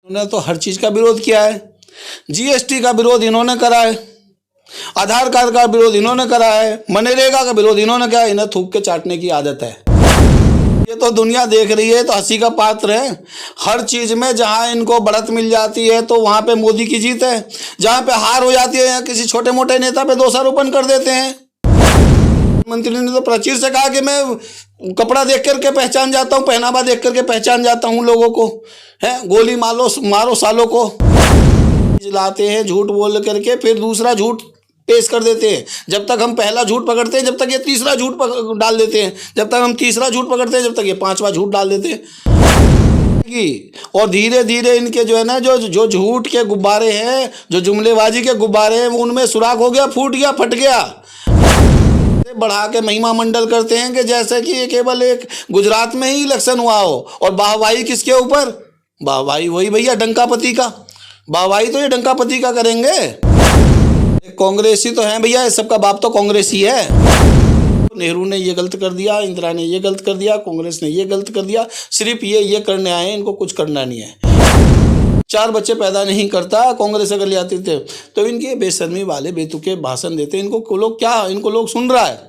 उन्होंने तो हर चीज़ का विरोध किया है। जीएसटी का विरोध इन्होंने करा है, आधार कार्ड का विरोध इन्होंने करा है, मनरेगा का विरोध इन्होंने किया। इन्हें थूक के चाटने की आदत है। ये तो दुनिया देख रही है, तो हंसी का पात्र है। हर चीज़ में जहां इनको बढ़त मिल जाती है तो वहां पे मोदी की जीत है, जहां पे हार हो जाती है या किसी छोटे मोटे नेता पे दोषारोपण कर देते हैं। मंत्री ने तो प्राचीर से कहा कि मैं कपड़ा देख करके पहचान जाता हूँ, पहनावा देख करके पहचान जाता हूँ लोगों को, है गोली मारो सालों को। लाते हैं झूठ बोल करके, फिर दूसरा झूठ पेश कर देते हैं। जब तक हम पहला झूठ पकड़ते हैं, जब तक ये तीसरा झूठ डाल देते हैं, जब तक हम तीसरा झूठ पकड़ते हैं, जब तक ये पांचवा झूठ डाल देते हैं। और धीरे धीरे इनके जो है ना, जो झूठ के गुब्बारे हैं, जो जुमलेबाजी के गुब्बारे हैं, उनमें सुराख हो गया, फूट गया, फट गया। बढ़ा के महिमा मंडल करते हैं कि जैसे कि ये केवल एक गुजरात में ही इलेक्शन हुआ हो। और वाहवाही किसके ऊपर? वाहवाही वही भैया डंकापति का। वाहवाही तो ये डंकापति का करेंगे। कांग्रेसी तो हैं भैया, सबका बाप तो कांग्रेस ही है। नेहरू ने ये गलत कर दिया, इंदिरा ने ये गलत कर दिया, कांग्रेस ने ये गलत कर दिया। सिर्फ ये करने आए हैं, इनको कुछ करना नहीं है। 4 बच्चे पैदा नहीं करता कांग्रेस अगर ले आती थे तो। इनके बेशर्मी वाले बेतुके भाषण देते, इनको लोग सुन रहा है।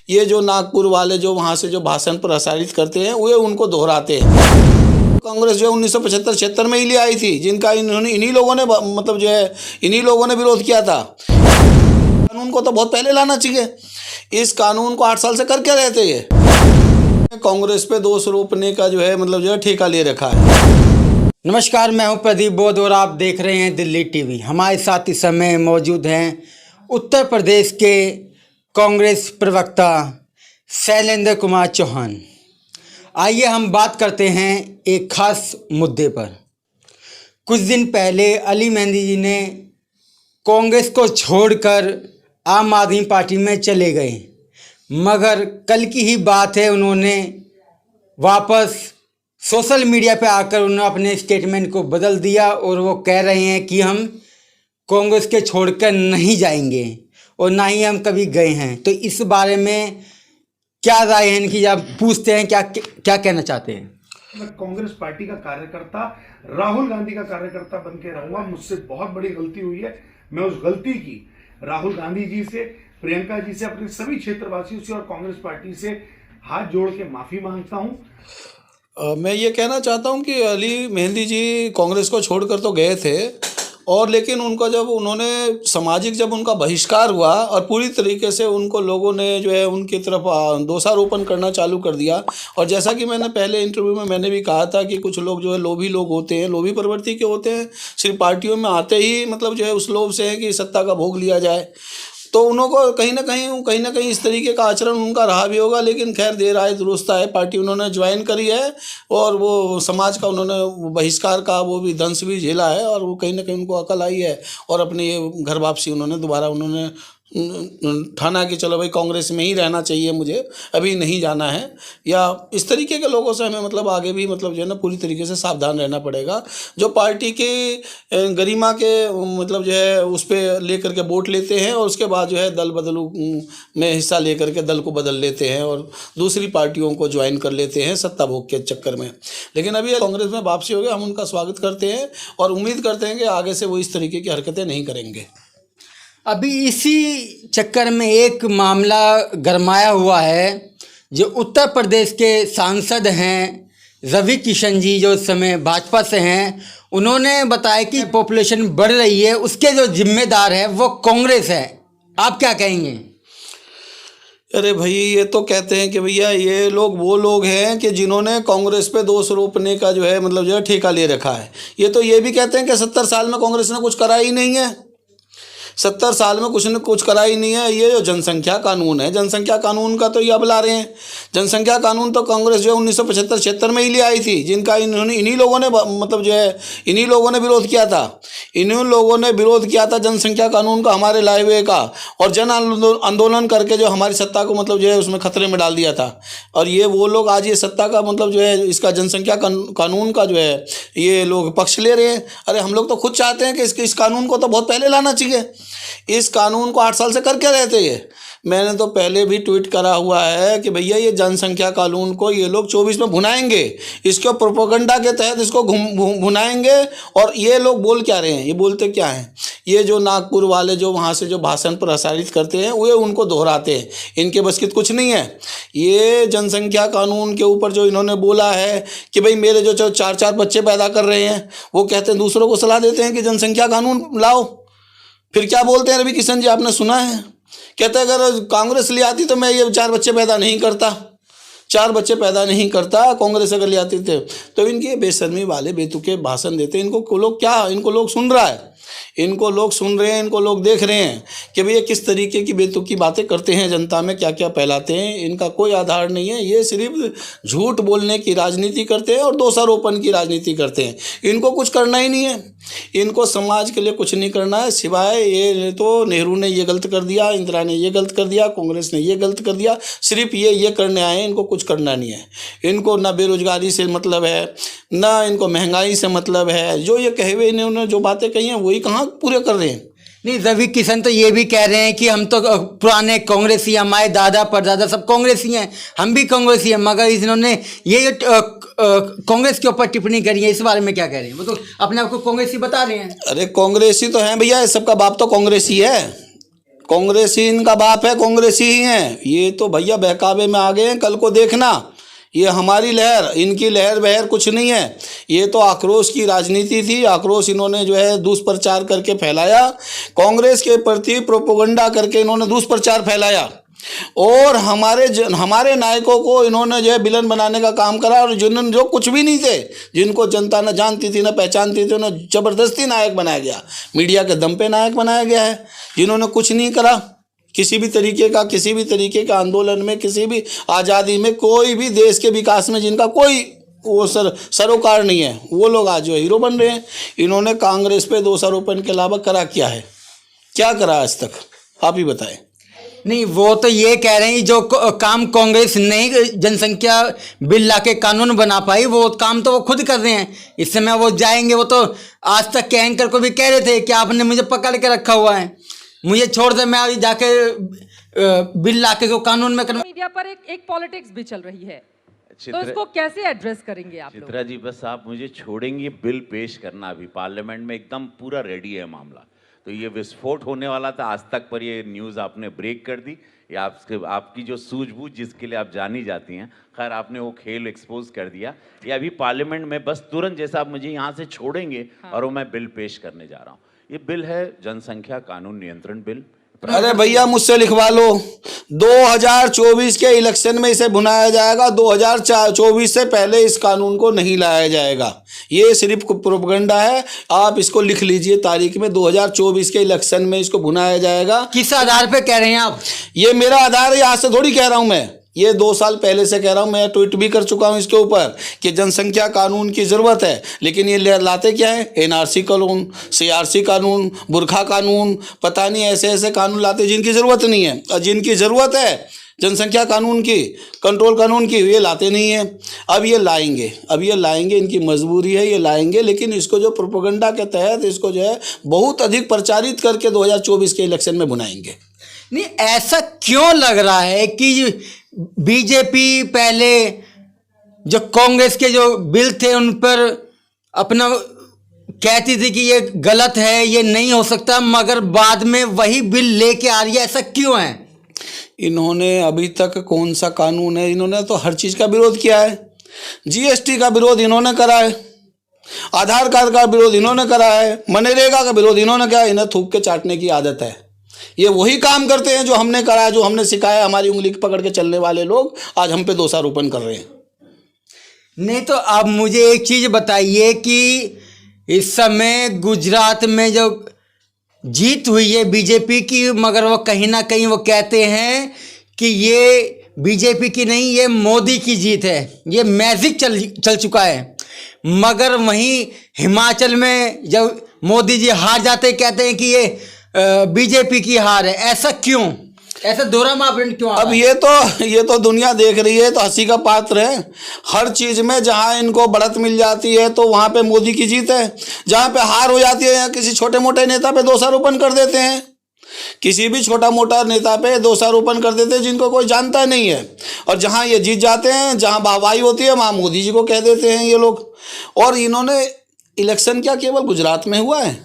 ये जो नागपुर वाले जो वहाँ से जो भाषण प्रसारित करते हैं, वे उनको दोहराते हैं। कांग्रेस जो 1975-76 में ही ले आई थी, जिनका इन्हीं लोगों ने मतलब जो है इन्हीं लोगों ने विरोध किया था। कानून को तो बहुत पहले लाना चाहिए। इस कानून को 8 साल से कर क्या रहे थे ये? कांग्रेस पे दोष रोपने का जो है मतलब जो है ठेका ले रखा है। नमस्कार, मैं हूं प्रदीप बोध और आप देख रहे हैं दिल्ली टीवी। हमारे साथ इस समय मौजूद हैं उत्तर प्रदेश के कांग्रेस प्रवक्ता शैलेंद्र कुमार चौहान। आइए हम बात करते हैं एक खास मुद्दे पर। कुछ दिन पहले अली मेहंदी जी ने कांग्रेस को छोड़कर आम आदमी पार्टी में चले गए, मगर कल की ही बात है, उन्होंने वापस सोशल मीडिया पे आकर उन्होंने अपने स्टेटमेंट को बदल दिया और वो कह रहे हैं कि हम कांग्रेस के छोड़कर नहीं जाएंगे और ना ही हम कभी गए हैं। तो इस बारे में क्या राय है इनकी, आप पूछते हैं क्या कहना चाहते हैं? मैं कांग्रेस पार्टी का कार्यकर्ता, राहुल गांधी का कार्यकर्ता बन के रहूंगा। मुझसे बहुत बड़ी गलती हुई है। मैं उस गलती की राहुल गांधी जी से, प्रियंका जी से, अपने सभी क्षेत्रवासियों से और कांग्रेस पार्टी से हाथ जोड़ के माफी मांगता हूं। मैं ये कहना चाहता हूं कि अली मेहंदी जी कांग्रेस को छोड़कर तो गए थे, और लेकिन उनका जब उन्होंने जब उनका बहिष्कार हुआ और पूरी तरीके से उनको लोगों ने जो है उनकी तरफ दोषारोपण करना चालू कर दिया। और जैसा कि मैंने पहले इंटरव्यू में मैंने भी कहा था कि कुछ लोग जो है लोभी लोग होते हैं, लोभी प्रवृत्ति के होते हैं, सिर्फ पार्टियों में आते ही मतलब जो है उस लोभ से है कि सत्ता का भोग लिया जाए। तो उनको कहीं ना कहीं इस तरीके का आचरण उनका रहा भी होगा। लेकिन खैर देर आए दुरुस्त आए, पार्टी उन्होंने ज्वाइन करी है और वो समाज का उन्होंने बहिष्कार का वो भी दंश भी झेला है, और वो कहीं ना कहीं उनको अकल आई है और अपनी ये घर वापसी उन्होंने दोबारा उन्होंने ठाना कि चलो भाई कांग्रेस में ही रहना चाहिए, मुझे अभी नहीं जाना है। या इस तरीके के लोगों से हमें मतलब आगे भी मतलब जो है ना पूरी तरीके से सावधान रहना पड़ेगा। जो पार्टी के गरिमा के मतलब जो है उस पर लेकर के वोट लेते हैं और उसके बाद जो है दल बदलू में हिस्सा लेकर के दल को बदल लेते हैं और दूसरी पार्टियों को ज्वाइन कर लेते हैं सत्ता भोग के चक्कर में। लेकिन अभी कांग्रेस में वापसी हो गया, हम उनका स्वागत करते हैं और उम्मीद करते हैं कि आगे से वो इस तरीके की हरकतें नहीं करेंगे। अभी इसी चक्कर में एक मामला गरमाया हुआ है। जो उत्तर प्रदेश के सांसद हैं रवि किशन जी, जो इस समय भाजपा से हैं, उन्होंने बताया कि पॉपुलेशन बढ़ रही है, उसके जो जिम्मेदार है वो कांग्रेस है। आप क्या कहेंगे? अरे भाई, ये तो कहते हैं कि भैया ये लोग वो लोग हैं कि जिन्होंने कांग्रेस पे दोष रोपने का जो है मतलब जो है ठेका ले रखा है। ये तो ये भी कहते हैं कि 70 साल में कांग्रेस ने कुछ करा ही नहीं है। 70 साल में कुछ न कुछ करा ही नहीं है। ये जो जनसंख्या कानून है, जनसंख्या कानून का तो ये अब ला रहे हैं। जनसंख्या कानून तो कांग्रेस जो है 1975-76 में ही ले आई थी, जिनका इन्हीं लोगों ने मतलब जो है इन्हीं लोगों ने विरोध किया था। इन्हीं लोगों ने विरोध किया था जनसंख्या कानून का, हमारे लाए हुए का, और जन आंदोलन करके जो हमारी सत्ता को मतलब जो है उसमें खतरे में डाल दिया था। और ये वो लोग आज ये सत्ता का मतलब जो है इसका जनसंख्या कानून का जो है ये लोग पक्ष ले रहे हैं। अरे हम लोग तो खुद चाहते हैं कि इस कानून को तो बहुत पहले लाना चाहिए। इस कानून को 8 साल से कर क्या रहे थे ये? मैंने तो पहले भी ट्वीट करा हुआ है कि भैया ये जनसंख्या कानून को ये लोग 24 में भुनाएंगे, इसको प्रोपेगेंडा के तहत इसको भुनाएंगे। और ये लोग बोल क्या रहे हैं, ये बोलते क्या हैं, ये जो नागपुर वाले जो वहाँ से जो भाषण प्रसारित करते हैं वो उनको दोहराते हैं, इनके बस की कुछ नहीं है। ये जनसंख्या कानून के ऊपर जो इन्होंने बोला है कि भाई मेरे जो 4 बच्चे पैदा कर रहे हैं, वो कहते हैं, दूसरों को सलाह देते हैं कि जनसंख्या कानून लाओ। फिर क्या बोलते हैं रवि किशन जी, आपने सुना है, कहते हैं अगर कांग्रेस ले आती तो मैं ये 4 बच्चे पैदा नहीं करता, 4 बच्चे पैदा नहीं करता, कांग्रेस अगर ले आती थे। तो इनके बेशर्मी वाले बेतुके भाषण देते हैं। इनको लोग क्या, इनको लोग सुन रहा है, इनको लोग सुन रहे हैं, इनको लोग देख रहे हैं कि भैया किस तरीके की बेतुकी बातें करते हैं, जनता में क्या क्या फैलाते हैं। इनका कोई आधार नहीं है, ये सिर्फ झूठ बोलने की राजनीति करते हैं और दोषारोपण की राजनीति करते हैं। इनको कुछ करना ही नहीं है, इनको समाज के लिए कुछ नहीं करना है, सिवाय ये तो नेहरू ने ये गलत कर दिया, इंदिरा ने ये गलत कर दिया, कांग्रेस ने ये गलत कर दिया, सिर्फ ये करने आए हैं। इनको कुछ करना नहीं है। इनको ना बेरोजगारी से मतलब है, ना इनको महंगाई से मतलब है। जो ये कहे हुए इन्होंने जो बातें कही हैं वही कहाँ पूरे कर रहे हैं। नहीं, रवि किशन तो ये भी कह रहे हैं कि हम तो पुराने कांग्रेसी, हमारे दादा परदादा सब कांग्रेसी हैं, हम भी कांग्रेसी हैं। मगर इन्होंने ये कांग्रेस के ऊपर टिप्पणी करी है, इस बारे में क्या कह रहे हैं? वो तो अपने आप को कांग्रेसी बता रहे हैं। अरे कांग्रेसी तो हैं भैया, सबका बाप तो कांग्रेसी है, कांग्रेसी इनका बाप है, कांग्रेसी ही हैं। ये तो भैया बहकावे में आ गए हैं, कल को देखना। ये हमारी लहर, इनकी लहर बहर कुछ नहीं है। ये तो आक्रोश की राजनीति थी, आक्रोश इन्होंने जो है दुष्प्रचार करके फैलाया, कांग्रेस के प्रति प्रोपेगेंडा करके इन्होंने दुष्प्रचार फैलाया और हमारे नायकों को इन्होंने जो है विलन बनाने का काम करा। और जिन्होंने जो कुछ भी नहीं थे, जिनको जनता न जानती थी न पहचानती थी, उन्हें ज़बरदस्ती नायक बनाया गया, मीडिया के दम पे नायक बनाया गया है, जिन्होंने कुछ नहीं करा। किसी भी तरीके का आंदोलन में, किसी भी आज़ादी में, कोई भी देश के विकास में जिनका कोई वो सरोकार नहीं है, वो लोग आज जो हीरो बन रहे हैं। इन्होंने कांग्रेस पे दोषारोपण के अलावा करा क्या है, क्या करा आज तक, आप ही बताएं। नहीं, वो तो ये कह रहे हैं जो काम कांग्रेस नहीं जनसंख्या बिल लाके कानून बना पाई, वो काम तो वो खुद कर रहे हैं। इस समय वो जाएंगे, वो तो आज तक के एंकर को भी कह रहे थे कि आपने मुझे पकड़ के रखा हुआ है, मुझे छोड़ दे, मैं अभी जाके बिल लाके को कानून में कर। मीडिया पर एक पॉलिटिक्स भी चल रही है, तो इसको कैसे एड्रेस करेंगे आप लोग? चित्रा जी, बस आप मुझे छोड़ेंगे बिल पेश करना, अभी पार्लियामेंट में एकदम पूरा रेडी है मामला। तो ये विस्फोट होने वाला था आज तक, पर ये न्यूज़ आपने ब्रेक कर दी। ये आपकी जो सूझबूझ जिसके लिए आप जानी जाती हैं, खैर आपने वो खेल एक्सपोज कर दिया। ये अभी पार्लियामेंट में बस तुरंत जैसा आप मुझे यहाँ से छोड़ेंगे और वो मैं बिल पेश करने जा रहा हूँ। ये बिल है जनसंख्या कानून नियंत्रण बिल। अरे भैया मुझसे लिखवा लो, 2024 के इलेक्शन में इसे भुनाया जाएगा, 2024 से पहले इस कानून को नहीं लाया जाएगा। ये सिर्फ प्रोपेगेंडा है, आप इसको लिख लीजिए तारीख में, 2024 के इलेक्शन में इसको भुनाया जाएगा। किस आधार पे कह रहे हैं आप? ये मेरा आधार है, आज से थोड़ी कह रहा हूँ मैं, ये 2 साल पहले से कह रहा हूँ, मैं ट्वीट भी कर चुका हूँ इसके ऊपर कि जनसंख्या कानून की ज़रूरत है। लेकिन ये लाते क्या है, एनआरसी कानून, सीआरसी कानून, बुरखा कानून, पता नहीं ऐसे ऐसे कानून लाते जिनकी ज़रूरत नहीं है। और जिनकी ज़रूरत है जनसंख्या कानून की, कंट्रोल कानून की, ये लाते नहीं हैं। अब ये लाएंगे, इनकी मजबूरी है, ये लाएंगे। लेकिन इसको जो प्रोपेगेंडा के तहत इसको जो है बहुत अधिक प्रचारित करके 2024 के इलेक्शन में भुनाएंगे। नहीं, ऐसा क्यों लग रहा है कि बीजेपी पहले जो कांग्रेस के जो बिल थे उन पर अपना कहती थी कि ये गलत है, ये नहीं हो सकता, मगर बाद में वही बिल लेके आ रही है, ऐसा क्यों है? इन्होंने अभी तक कौन सा कानून है, इन्होंने तो हर चीज़ का विरोध किया है। जीएसटी का विरोध इन्होंने करा है, आधार कार्ड का विरोध इन्होंने करा है, मनरेगा का विरोध इन्होंने किया। इन्हें थूक के चाटने की आदत है। ये वही काम करते हैं जो हमने करा, जो हमने सिखाया। हमारी उंगली पकड़ के चलने वाले लोग आज हम पे दोषारोपण कर रहे हैं। नहीं तो अब मुझे एक चीज़ बताइए कि इस समय गुजरात में जो जीत हुई है बीजेपी की, मगर वो कहीं ना कहीं वो कहते हैं कि ये बीजेपी की नहीं, ये मोदी की जीत है, ये मैजिक चल चुका है। मगर वहीं हिमाचल में जब मोदी जी हार जाते कहते हैं कि ये बीजेपी की हार है। ऐसा क्यों, ऐसा दोहरा मापदंड क्यों? अब ये तो दुनिया देख रही है, तो हंसी का पात्र है। हर चीज में जहां इनको बढ़त मिल जाती है तो वहां पे मोदी की जीत है, जहां पे हार हो जाती है या किसी छोटे मोटे नेता पे दोषारोपण कर देते हैं। किसी भी छोटा मोटा नेता पे दोषारोपण कर देते हैं जिनको कोई जानता नहीं है, और जहां ये जीत जाते हैं, जहां वाहवाही होती है, वहां मोदी जी को कह देते हैं ये लोग। और इन्होंने इलेक्शन क्या केवल गुजरात में हुआ है,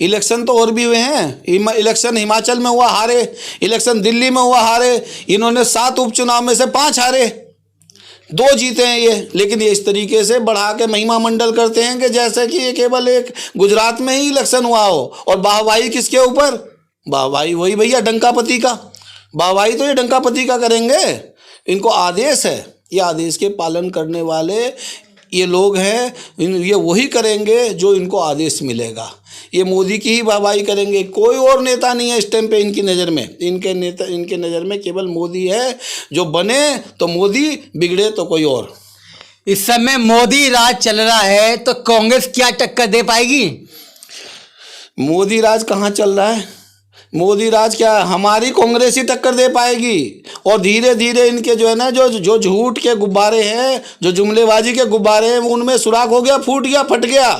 इलेक्शन तो और भी हुए हैं। इलेक्शन हिमाचल में हुआ, हारे। इलेक्शन दिल्ली में हुआ, हारे। इन्होंने 7 उपचुनाव में से 5 हारे, 2 जीते हैं ये। लेकिन ये इस तरीके से बढ़ा के महिमा मंडल करते हैं कि जैसे कि ये केवल एक गुजरात में ही इलेक्शन हुआ हो। और वाहवाही किसके ऊपर? वाहवाही वही भैया डंकापति का। वाहवाही तो ये डंकापति का करेंगे। इनको आदेश है, ये आदेश के पालन करने वाले ये लोग हैं। ये वही करेंगे जो इनको आदेश मिलेगा। ये मोदी की ही वाहवाही करेंगे, कोई और नेता नहीं है इस टाइम पे इनकी नज़र में। इनके नज़र में केवल मोदी है। जो बने तो मोदी, बिगड़े तो कोई और। इस समय मोदी राज चल रहा है तो कांग्रेस क्या टक्कर दे पाएगी? मोदी राज कहाँ चल रहा है? मोदी राज क्या, हमारी कांग्रेस ही टक्कर दे पाएगी। और धीरे धीरे इनके जो है ना, जो झूठ के गुब्बारे हैं, जो जुमलेबाजी के गुब्बारे हैं, उनमें सुराख हो गया, फूट गया, फट गया।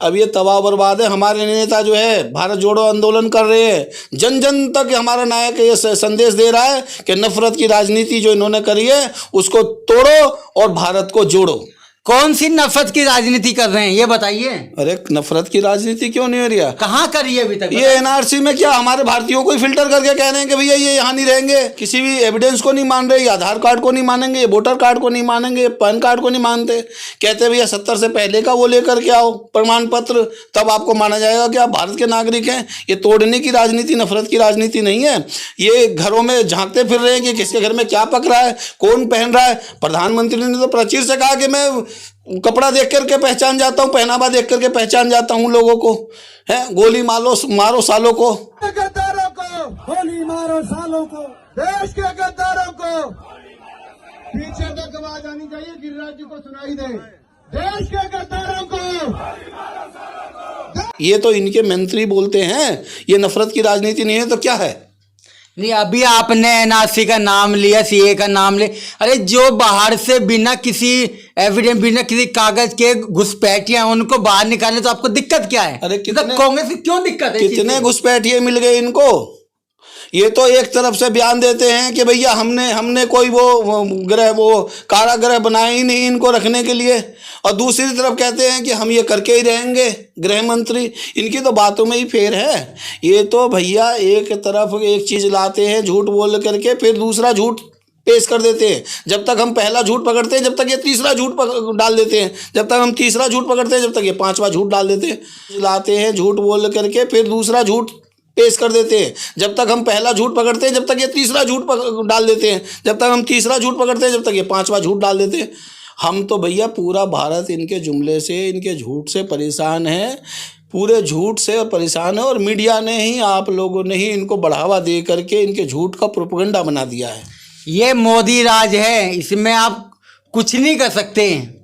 अब ये तबाह बर्बाद है। हमारे नेता जो है भारत जोड़ो आंदोलन कर रहे हैं, जन जन तक हमारा नायक ये संदेश दे रहा है कि नफरत की राजनीति जो इन्होंने करी है उसको तोड़ो और भारत को जोड़ो। कौन सी नफरत की राजनीति कर रहे हैं ये बताइए। अरे नफरत की राजनीति क्यों नहीं हो रही है? कहाँ करी है अभी तक? ये एनआरसी में क्या हमारे भारतीयों को ही फिल्टर करके कह रहे हैं कि भैया ये यहाँ नहीं रहेंगे, किसी भी एविडेंस को नहीं मान रहे, ये आधार कार्ड को नहीं मानेंगे, ये वोटर कार्ड को नहीं मानेंगे, पैन कार्ड को नहीं मानते। कहते भैया 70 से पहले का वो लेकर के आओ प्रमाण पत्र, तब आपको माना जाएगा कि आप भारत के नागरिक हैं। ये तोड़ने की राजनीति, नफरत की राजनीति नहीं है। ये घरों में झांकते फिर रहे हैं कि किसके घर में क्या पक रहा है, कौन पहन रहा है। प्रधानमंत्री ने तो प्राचीर से कहा कि मैं कपड़ा देख करके पहचान जाता हूँ, पहनावा देख करके पहचान जाता हूँ लोगों को। है गोली मारो सालों को, गद्दारों को गोली मारो सालों को, देश के गद्दारों को पीछे तक आवाज आनी चाहिए, गिरिराज जी को सुनाई दे, देश के गद्दारों को। ये तो इनके मंत्री बोलते हैं। ये नफरत की राजनीति नहीं है तो क्या है? नहीं, अभी आपने एनआरसी का नाम लिया, सीए का नाम ले। अरे जो बाहर से बिना किसी एविडेंस, बिना किसी कागज के घुसपैठिए उनको बाहर निकालने, तो आपको दिक्कत क्या है? अरे कांग्रेस की क्यों दिक्कत है? कितने घुसपैठिए मिल गए इनको। ये तो एक तरफ से बयान देते हैं कि भैया हमने कोई वो कारागृह बनाया ही नहीं इनको रखने के लिए, और दूसरी तरफ कहते हैं कि हम ये करके ही रहेंगे गृह मंत्री। इनकी तो बातों में ही फेर है। ये तो भैया एक तरफ एक चीज़ लाते हैं झूठ बोल करके, फिर दूसरा झूठ पेश कर देते हैं। जब तक हम पहला झूठ पकड़ते हैं जब तक ये तीसरा झूठ डाल देते हैं, जब तक हम तीसरा झूठ पकड़ते हैं जब तक ये 5वां झूठ डाल देते हैं। लाते हैं झूठ बोल करके, फिर दूसरा झूठ पेश कर देते हैं। जब तक हम पहला झूठ पकड़ते हैं जब तक ये तीसरा झूठ डाल देते हैं, जब तक हम तीसरा झूठ पकड़ते हैं जब तक ये 5वां झूठ डाल देते हैं। हम तो भैया पूरा भारत इनके जुमले से, इनके झूठ से परेशान है, पूरे झूठ से परेशान है। और मीडिया ने ही, आप लोगों ने ही इनको बढ़ावा दे करके इनके झूठ का प्रोपेगेंडा बना दिया है। ये मोदी राज है, इसमें आप कुछ नहीं कर सकते।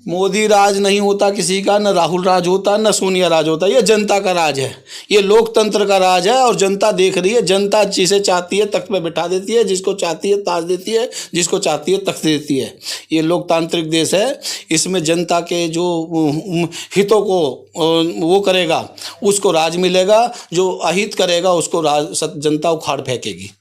मोदी राज नहीं होता किसी का, न राहुल राज होता, न सोनिया राज होता। ये जनता का राज है, ये लोकतंत्र का राज है। और जनता देख रही है, जनता जिसे चाहती है तख्त पे बिठा देती है, जिसको चाहती है ताज देती है, जिसको चाहती है तख्त देती है। ये लोकतांत्रिक देश है। इसमें जनता के जो हितों को वो करेगा उसको राज मिलेगा, जो अहित करेगा उसको जनता उखाड़ फेंकेगी।